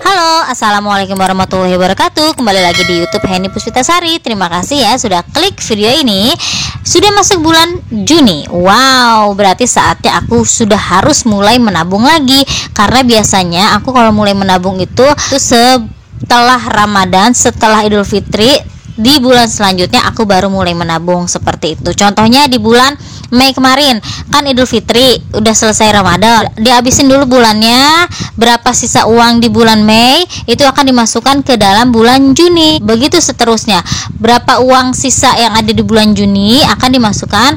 Halo, assalamualaikum warahmatullahi wabarakatuh. Kembali lagi di YouTube Henny Puspitasari. Terima kasih ya sudah klik video ini. Sudah masuk bulan Juni. Wow, berarti saatnya aku sudah harus mulai menabung lagi. Karena biasanya aku kalau mulai menabung itu setelah Ramadan, setelah Idul Fitri. Di bulan selanjutnya aku baru mulai menabung seperti itu. Contohnya di bulan Mei kemarin, kan Idul Fitri udah selesai Ramadan, dihabisin dulu bulannya. Berapa sisa uang di bulan Mei itu akan dimasukkan ke dalam bulan Juni. Begitu seterusnya. Berapa uang sisa yang ada di bulan Juni akan dimasukkan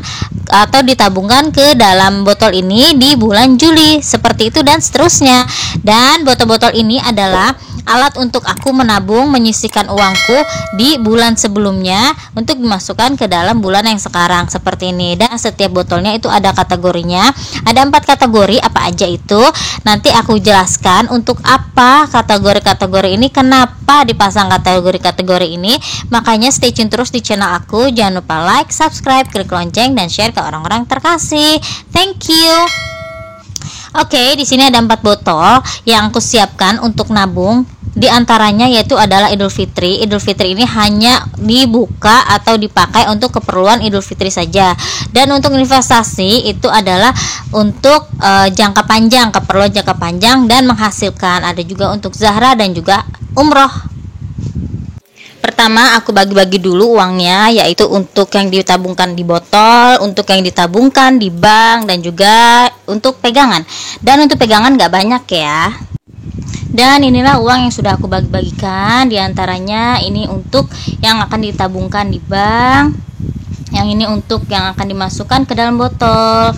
atau ditabungkan ke dalam botol ini di bulan Juli. Seperti itu dan seterusnya. Dan botol-botol ini adalah alat untuk aku menabung, menyisihkan uangku di bulan sebelumnya untuk dimasukkan ke dalam bulan yang sekarang seperti ini. Dan setiap botolnya itu ada kategorinya. Ada 4 kategori, apa aja itu nanti aku jelaskan untuk apa kategori-kategori ini, kenapa dipasang kategori-kategori ini. Makanya stay tune terus di channel aku. Jangan lupa like, subscribe, klik lonceng dan share ke orang-orang terkasih. Thank you. Oke, di sini ada 4 botol yang aku siapkan untuk nabung. Di antaranya yaitu adalah Idul Fitri. Idul Fitri ini hanya dibuka atau dipakai untuk keperluan Idul Fitri saja. Dan untuk investasi itu adalah untuk jangka panjang, keperluan jangka panjang dan menghasilkan. Ada juga untuk Zahra dan juga umroh. Pertama aku bagi-bagi dulu uangnya, yaitu untuk yang ditabungkan di botol, untuk yang ditabungkan di bank, dan juga untuk pegangan. Dan untuk pegangan gak banyak ya. Dan inilah uang yang sudah aku bagi-bagikan. Di antaranya ini untuk yang akan ditabungkan di bank, yang ini untuk yang akan dimasukkan ke dalam botol,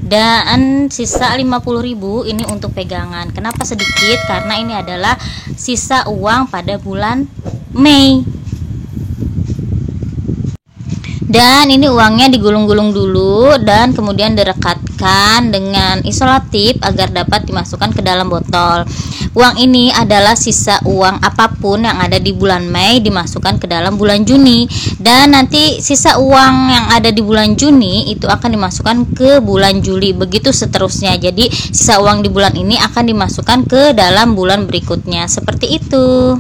dan sisa 50.000 ini untuk pegangan. Kenapa sedikit? Karena ini adalah sisa uang pada bulan Mei. Dan ini uangnya digulung-gulung dulu dan kemudian direkatkan dengan isolatif agar dapat dimasukkan ke dalam botol. Uang ini adalah sisa uang apapun yang ada di bulan Mei dimasukkan ke dalam bulan Juni. Dan nanti sisa uang yang ada di bulan Juni itu akan dimasukkan ke bulan Juli. Begitu seterusnya. Jadi sisa uang di bulan ini akan dimasukkan ke dalam bulan berikutnya. Seperti itu.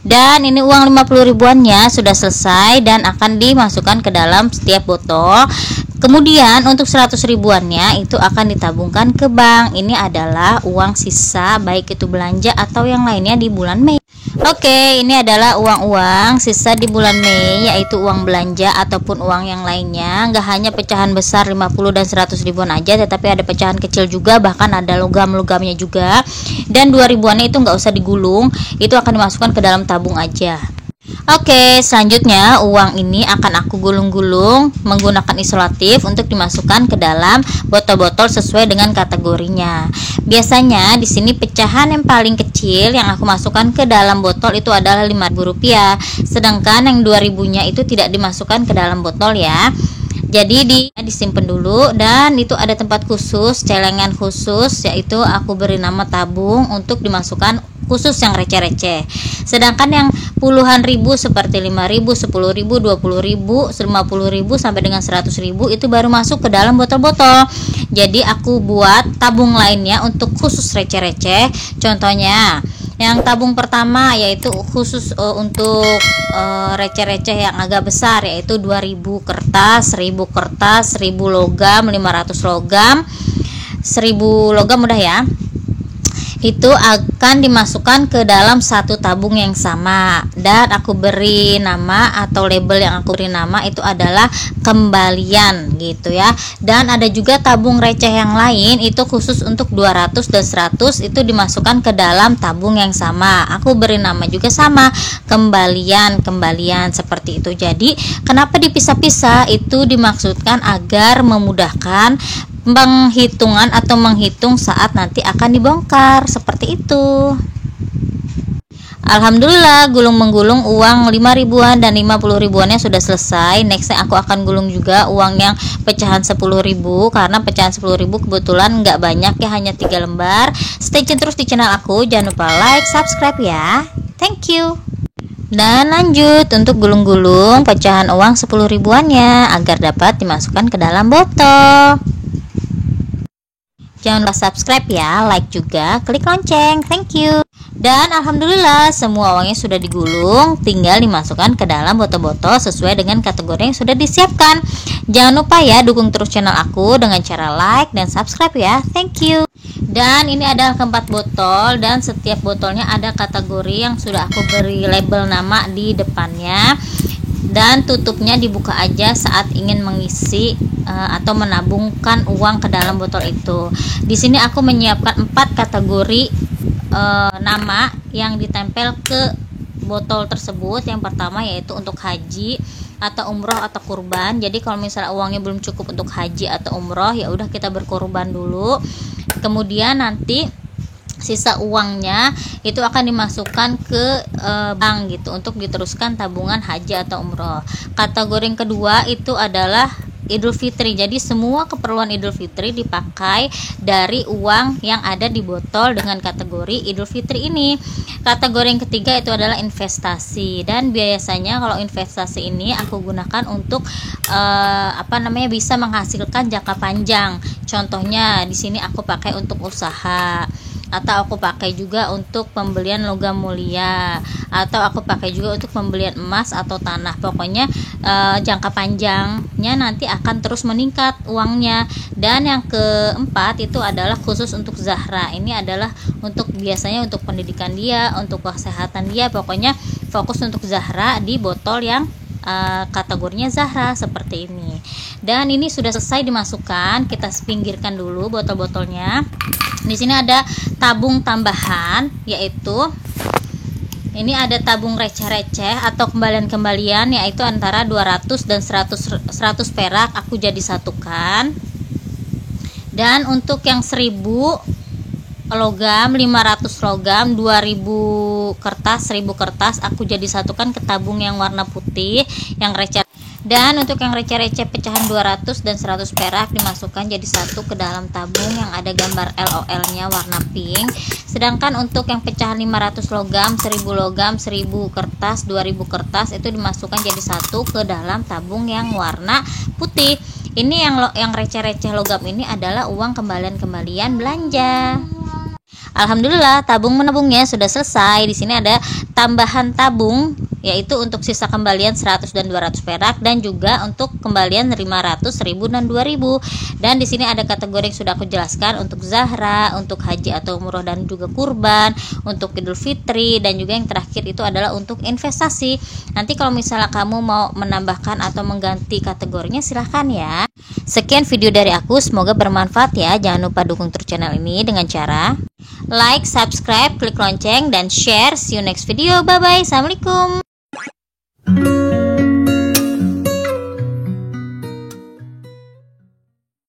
Dan ini uang 50 ribuannya sudah selesai dan akan dimasukkan ke dalam setiap botol. Kemudian untuk 100 ribuannya itu akan ditabungkan ke bank. Ini adalah uang sisa baik itu belanja atau yang lainnya di bulan Mei. Oke, ini adalah uang-uang sisa di bulan Mei, yaitu uang belanja ataupun uang yang lainnya. Nggak hanya pecahan besar 50 dan 100 ribuan aja, tetapi ada pecahan kecil juga, bahkan ada logam-logamnya juga. Dan 2 ribuannya itu nggak usah digulung, itu akan dimasukkan ke dalam tabung aja. Oke, selanjutnya uang ini akan aku gulung-gulung menggunakan isolatif untuk dimasukkan ke dalam botol-botol sesuai dengan kategorinya. Biasanya di sini pecahan yang paling kecil yang aku masukkan ke dalam botol itu adalah Rp5.000, sedangkan yang 2.000-nya itu tidak dimasukkan ke dalam botol ya. Jadi disimpan dulu, dan itu ada tempat khusus, celengan khusus, yaitu aku beri nama tabung untuk dimasukkan khusus yang receh-receh. Sedangkan yang puluhan ribu seperti 5.000, 10.000, 20.000, 50.000 sampai dengan 100.000 itu baru masuk ke dalam botol-botol. Jadi aku buat tabung lainnya untuk khusus receh-receh. Contohnya yang tabung pertama yaitu khusus untuk receh-receh yang agak besar, yaitu 2.000 kertas, 1.000 kertas, 1.000 logam, 500 logam, 1.000 logam udah ya. Itu akan dimasukkan ke dalam satu tabung yang sama, dan aku beri nama atau label yang aku beri nama itu adalah kembalian gitu ya. Dan ada juga tabung receh yang lain, itu khusus untuk 200 dan 100, itu dimasukkan ke dalam tabung yang sama. Aku beri nama juga sama, kembalian seperti itu. Jadi kenapa dipisah-pisah? Itu dimaksudkan agar memudahkan penghitungan atau menghitung saat nanti akan dibongkar, seperti itu. Alhamdulillah, gulung-menggulung uang 5 ribuan dan 50 ribuannya sudah selesai. Nextnya aku akan gulung juga uang yang pecahan 10.000, karena pecahan 10.000 kebetulan nggak banyak ya, hanya 3 lembar. Stay tune terus di channel aku, jangan lupa like, subscribe ya. Thank you. Dan lanjut untuk gulung-gulung pecahan uang 10 ribuannya agar dapat dimasukkan ke dalam botol. Jangan lupa subscribe ya, like juga, klik lonceng. Thank you. Dan alhamdulillah semua uangnya sudah digulung, tinggal dimasukkan ke dalam botol-botol sesuai dengan kategori yang sudah disiapkan. Jangan lupa ya dukung terus channel aku dengan cara like dan subscribe ya. Thank you. Dan ini adalah keempat botol, dan setiap botolnya ada kategori yang sudah aku beri label nama di depannya. Dan tutupnya dibuka aja saat ingin mengisi atau menabungkan uang ke dalam botol itu. Di sini aku menyiapkan 4 kategori nama yang ditempel ke botol tersebut. Yang pertama yaitu untuk haji atau umroh atau kurban. Jadi kalau misalnya uangnya belum cukup untuk haji atau umroh, ya udah kita berkurban dulu. Kemudian nanti sisa uangnya itu akan dimasukkan ke bank gitu untuk diteruskan tabungan haji atau umroh. Kategori yang kedua itu adalah Idul Fitri. Jadi semua keperluan Idul Fitri dipakai dari uang yang ada di botol dengan kategori Idul Fitri ini. Kategori yang ketiga itu adalah investasi, dan biasanya kalau investasi ini aku gunakan untuk bisa menghasilkan jangka panjang. Contohnya di sini aku pakai untuk usaha, atau aku pakai juga untuk pembelian logam mulia, atau aku pakai juga untuk pembelian emas atau tanah. Pokoknya jangka panjangnya nanti akan terus meningkat uangnya. Dan yang keempat itu adalah khusus untuk Zahra. Ini adalah untuk biasanya untuk pendidikan dia, untuk kesehatan dia. Pokoknya fokus untuk Zahra di botol yang kategorinya Zahra seperti ini. Dan ini sudah selesai dimasukkan, kita pinggirkan dulu botol-botolnya. Di sini ada tabung tambahan, yaitu ini ada tabung receh-receh atau kembalian-kembalian, yaitu antara 200 dan 100 perak aku jadi satukan. Dan untuk yang 1000 logam, 500 logam, 2000 kertas, 1000 kertas aku jadi satukan ke tabung yang warna putih yang receh. Dan untuk yang receh-receh pecahan 200 dan 100 perak dimasukkan jadi satu ke dalam tabung yang ada gambar LOL nya warna pink. Sedangkan untuk yang pecahan 500 logam, 1000 logam, 1000 kertas, 2000 kertas itu dimasukkan jadi satu ke dalam tabung yang warna putih. Ini yang receh-receh logam ini adalah uang kembalian-kembalian belanja. Alhamdulillah tabung menabungnya sudah selesai. Di sini ada tambahan tabung, yaitu untuk sisa kembalian 100 dan 200 perak, dan juga untuk kembalian 500, 1000 dan 2000. Dan di sini ada kategori yang sudah aku jelaskan untuk Zahra, untuk haji atau umroh dan juga kurban, untuk Idul Fitri, dan juga yang terakhir itu adalah untuk investasi. Nanti kalau misalnya kamu mau menambahkan atau mengganti kategorinya silahkan ya. Sekian video dari aku, semoga bermanfaat ya. Jangan lupa dukung terus channel ini dengan cara like, subscribe, klik lonceng, dan share. See you next video. Bye bye. Assalamualaikum.